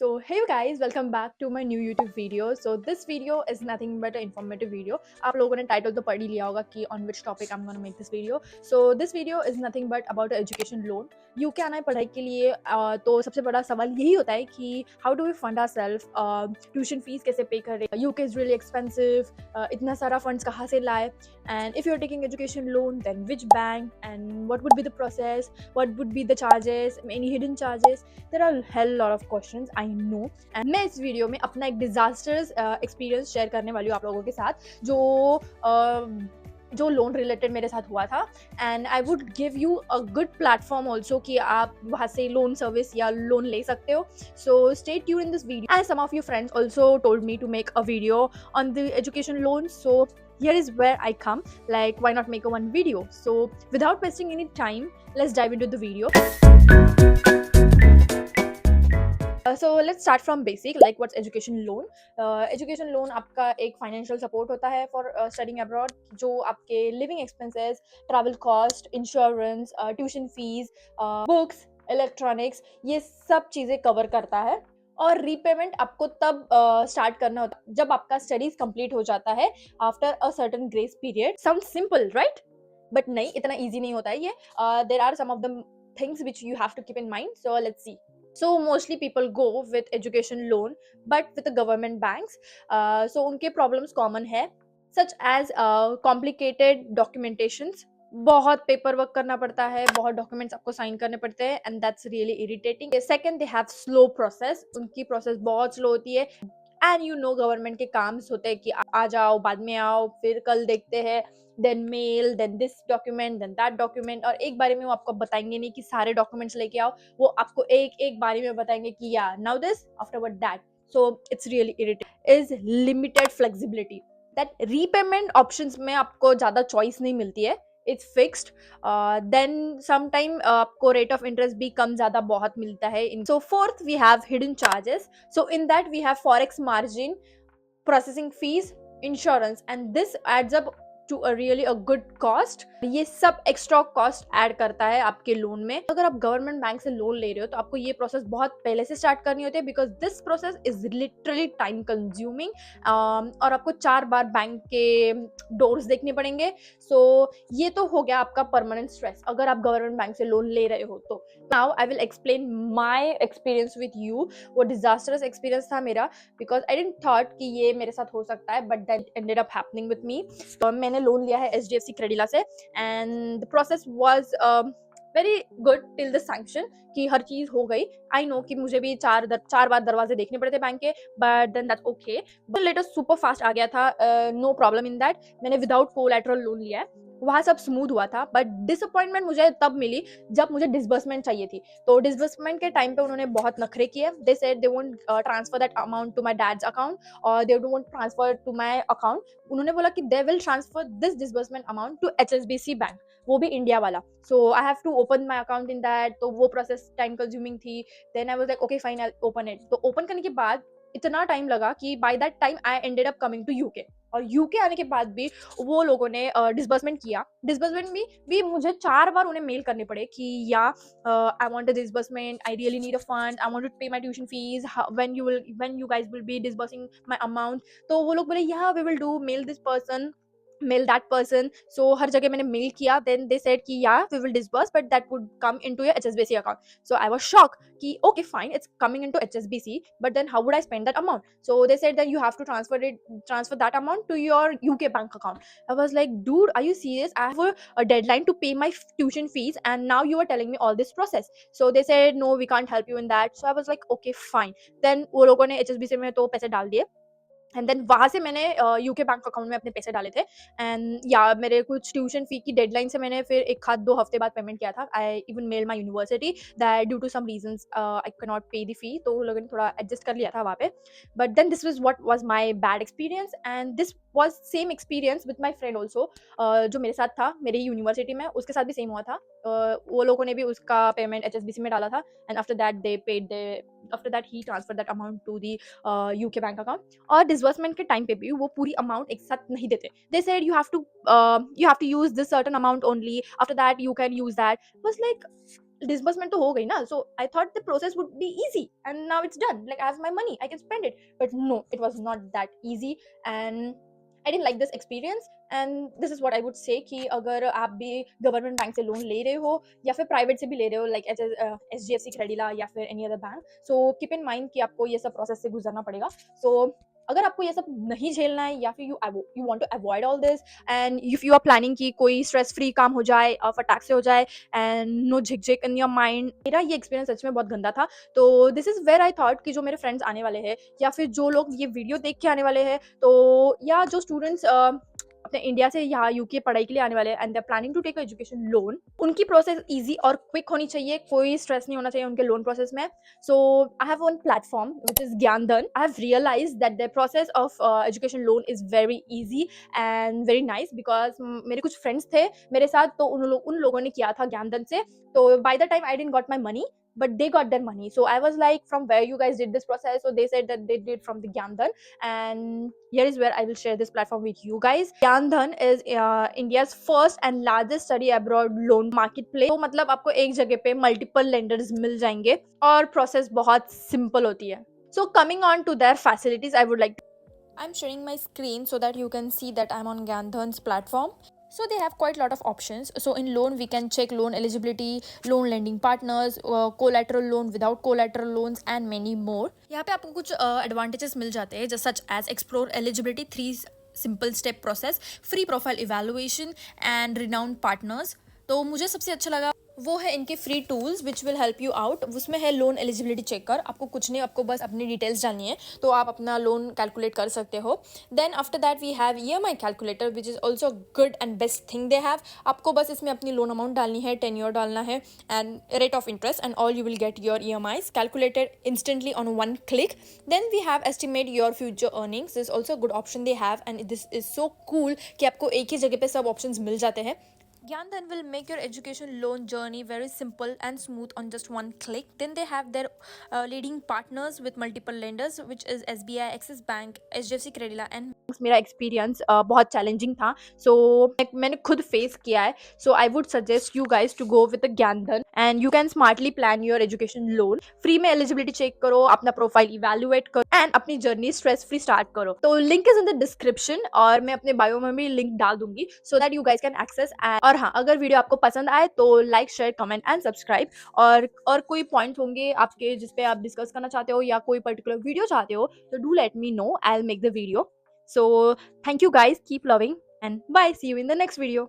So hey you guys, welcome back to my new YouTube video. So this video is nothing but an informative video. आप लोगों ने title तो पढ़ ही लिया होगा कि on which topic I'm gonna make this video. So this video is nothing but about education loan. UK आना है पढ़ाई के लिए तो सबसे बड़ा सवाल यही होता है कि how do we fund ourselves, tuition fees कैसे पे करें, UK is really expensive, इतना सारा funds कहाँ से लाए, and if you're taking education loan then which bank and what would be the process, what would be the charges, any hidden charges. There are a hell lot of questions I know, and मैं इस video में अपना एक disasters experience share करने वाली हूँ आप लोगों के साथ जो लोन रिलेटेड मेरे साथ हुआ था. And I would give you a good platform also कि आप वहाँ से लोन सर्विस या लोन ले सकते हो. So stay tuned in this video and some of your friends also told me to make a video on the education loan. So here is where I come, like why not make a one video. So without wasting any time, let's dive into the video. So let's start from basic, like what's education loan. Education loan आपका एक financial support होता है for studying abroad, जो आपके living expenses, travel cost, insurance, tuition fees, books, electronics, ये सब चीज़ें cover करता है. और रीपेमेंट आपको तब स्टार्ट करना होता है जब आपका स्टडीज कंप्लीट हो जाता है after a certain grace period. Sound simple right, but नहीं, इतना इजी नहीं होता है ये. There are some of the things which you have to keep in mind. So let's see. So mostly people go with education loan but with the government banks. So उनके problems common है, such as complicated documentations. बहुत paper work करना पड़ता है, बहुत documents आपको sign करने पड़ते हैं and that's really irritating. Second, they have slow process. उनकी प्रोसेस बहुत स्लो होती है. एंड यू नो गवर्नमेंट के काम होते हैं कि आ जाओ, बाद में आओ, फिर कल देखते हैं, then mail, then this document, then that document. और एक बारे में वो आपको बताएंगे नहीं कि सारे डॉक्यूमेंट्स लेके आओ, वो आपको एक एक बारे में बताएंगे कि या now this, afterward that. So it's really irritating. Is limited flexibility, that repayment options में आपको ज़्यादा चॉइस नहीं मिलती है. It's fixed. देन समटाइम आपको रेट ऑफ इंटरेस्ट भी कम ज़्यादा बहुत मिलता है. So fourth, we have hidden charges. So in that we have forex margin, processing fees, insurance, and this adds up to a really a good cost. ये सब extra cost add करता है आपके लोन में. अगर आप गवर्नमेंट बैंक से loan ले रहे हो तो आपको ये प्रोसेस बहुत पहले से स्टार्ट करनी होती है because this process is literally time consuming. और आपको 4 बार बैंक के डोर्स देखने पड़ेंगे. सो ये तो हो गया आपका परमानेंट स्ट्रेस अगर आप गवर्नमेंट बैंक से लोन ले रहे हो तो. Now I will explain my experience with you. वो डिजास्टरस एक्सपीरियंस था मेरा बिकॉज आई डिडंट थॉट कि ये मेरे साथ हो सकता है, but that ended up happening with me. मैंने लोन लिया है HDFC क्रेडिला से and the process was very good till the sanction कि हर चीज़ हो गई. आई नो कि मुझे भी चार बार दरवाजे देखने पड़े थे बैंक के, but then that's okay. Letter super fast आ गया था, नो प्रॉब्लम इन दैट. मैंने विदाउट कोलैटरल लोन लिया है, वहाँ सब स्मूथ हुआ था. बट डिसअपॉइंटमेंट मुझे तब मिली जब मुझे डिसबर्समेंट चाहिए थी. तो डिसबर्समेंट के टाइम पे उन्होंने बहुत नखरे किए. They said they won't transfer that amount to my dad's account और they won't transfer to my account. उन्होंने बोला कि they will transfer this disbursement amount to HSBC bank, वो भी इंडिया वाला. So I have to open my account in that. तो वो process time consuming थी. Then I was like okay fine, I open it. तो open करने के बाद इतना टाइम लगा कि by that time I ended up coming to UK. और यूके आने के बाद भी वो लोगों ने डिसबर्समेंट किया. डिसबर्समेंट भी मुझे 4 बार उन्हें मेल करने पड़े कि yeah I want a disbursement, I really need a fund, I want to pay my tuition fees, when you guys will be disbursing my amount. तो वो लोग बोले yeah we will do, mail this person, mail that person. So हर जगह मैंने mail किया. Then they said कि yeah we will disburse but that would come into your HSBC account. So I was shock कि okay fine, it's coming into HSBC, but then how would I spend that amount? So they said that you have to transfer that amount to your UK bank account. I was like, dude, are you serious? I have a deadline to pay my tuition fees and now you are telling me all this process. So they said no, we can't help you in that. So I was like okay fine. Then वो लोगों ने HSBC में तो पैसे डाल दिए and then वहाँ से मैंने यूके बैंक अकाउंट में अपने पैसे डाले थे. एंड या मेरे कुछ ट्यूशन फी की डेडलाइन से मैंने फिर 1-2 हफ्ते बाद पेमेंट किया था. I even mail my university that due to some reasons I can not pay the fee. तो लोगों ने थोड़ा एडजस्ट कर लिया था वहाँ पे. But then this was what was my bad experience and this was same experience with my friend also, जो मेरे साथ था मेरी यूनिवर्सिटी में. उसके साथ भी सेम हुआ था. वो लोगों ने भी उसका पेमेंट HSBC में डाला था एंड आफ्टर दैट ही transfer that amount to the UK bank account. और डिसबर्समेंट के टाइम पे भी वो पूरी अमाउंट एक साथ नहीं देते. They said you have to use this certain amount only, after that you can use that. Was like disbursement तो हो गई ना, so I thought the process would be easy and now it's done, like I have my money, I can spend it, but no, it was not that easy and I didn't like this experience. And this is what I would say कि अगर आप भी government bank से loan ले रहे हो या फिर प्राइवेट से भी ले रहे हो, लाइक एचडीएफसी क्रेडिला या फिर any other bank, so keep in mind कि आपको ये सब प्रोसेस से गुजरना पड़ेगा। सो अगर आपको ये सब नहीं झेलना है या फिर you want to avoid all this and if you are planning कि कोई स्ट्रेस फ्री काम हो जाए, फटाक से हो जाए एंड नो झिकझिक इन योर माइंड, मेरा ये एक्सपीरियंस सच में बहुत गंदा था। तो this is where I thought कि जो मेरे फ्रेंड्स आने वाले हैं या फिर जो लोग ये वीडियो देख के आने वाले हैं, तो या जो स्टूडेंट्स अपने इंडिया से यहाँ यूके पढ़ाई के लिए आने वाले हैं and they are planning to take education loan, उनकी प्रोसेस ईजी और क्विक होनी चाहिए, कोई स्ट्रेस नहीं होना चाहिए उनके लोन प्रोसेस में। So I have one platform which is Gyandan. I have realized that the process of education loan is very easy and very nice because मेरे कुछ friends थे मेरे साथ, तो उन लोगों ने किया था ज्ञानदन से। तो by the time I didn't got my money, but they got their money. So I was like, from where you guys did this process? So they said that they did from the Gyandan, and here is where I will share this platform with you guys. Gyandan is India's first and largest study abroad loan marketplace. तो मतलब आपको एक जगह पे multiple lenders मिल जाएंगे और process बहुत simple होती है। So coming on to their facilities, I would like to, I'm sharing my screen so that you can see that I'm on Gandhan's platform. So they have quite a lot of options. So in loan, we can check loan eligibility, loan lending partners, collateral loan, without collateral loans, and many more. यहाँ पे आपको कुछ advantages मिल जाते हैं, just such as explore eligibility, 3 simple step process, free profile evaluation, and renowned partners. तो मुझे सबसे अच्छा लगा वो है इनके free tools which will help you out. उसमें है लोन एलिजिबिलिटी चेकर, आपको कुछ नहीं, आपको बस अपनी डिटेल्स डालनी है तो आप अपना लोन कैलकुलेट कर सकते हो। Then after that we have EMI calculator which is also good and best thing they have. आपको बस इसमें अपनी लोन अमाउंट डालनी है, टेन्योर डालना है and rate of interest, and all you will get your EMIs calculated instantly on one click. Then we have estimate your future earnings, this also good option they have and this is so cool कि आपको एक ही जगह पे सब options मिल जाते हैं। Gyandan will make your education loan journey very simple and smooth on just one click. Then they have their leading partners with multiple lenders, which is SBI, Axis Bank, HDFC Credila and मेरा experience बहुत challenging था, so मैंने खुद face किया है। So I would suggest you guys to go with Gyandhan and you can smartly plan your education loan. Free में eligibility check करो, अपना प्रोफाइल इवेल्युएट करो एंड अपनी जर्नी स्ट्रेस फ्री स्टार्ट करो। तो link is in the description और मैं अपने बायो में भी लिंक डाल दूंगी so that you guys can access. और हाँ, अगर वीडियो आपको पसंद आए तो like, share, comment and subscribe. और कोई पॉइंट होंगे आपके जिस पे आप डिस्कस करना चाहते हो या कोई पर्टिकुलर वीडियो चाहते हो तो do let me know, I will make the video. So thank you guys, keep loving and bye, see you in the next video.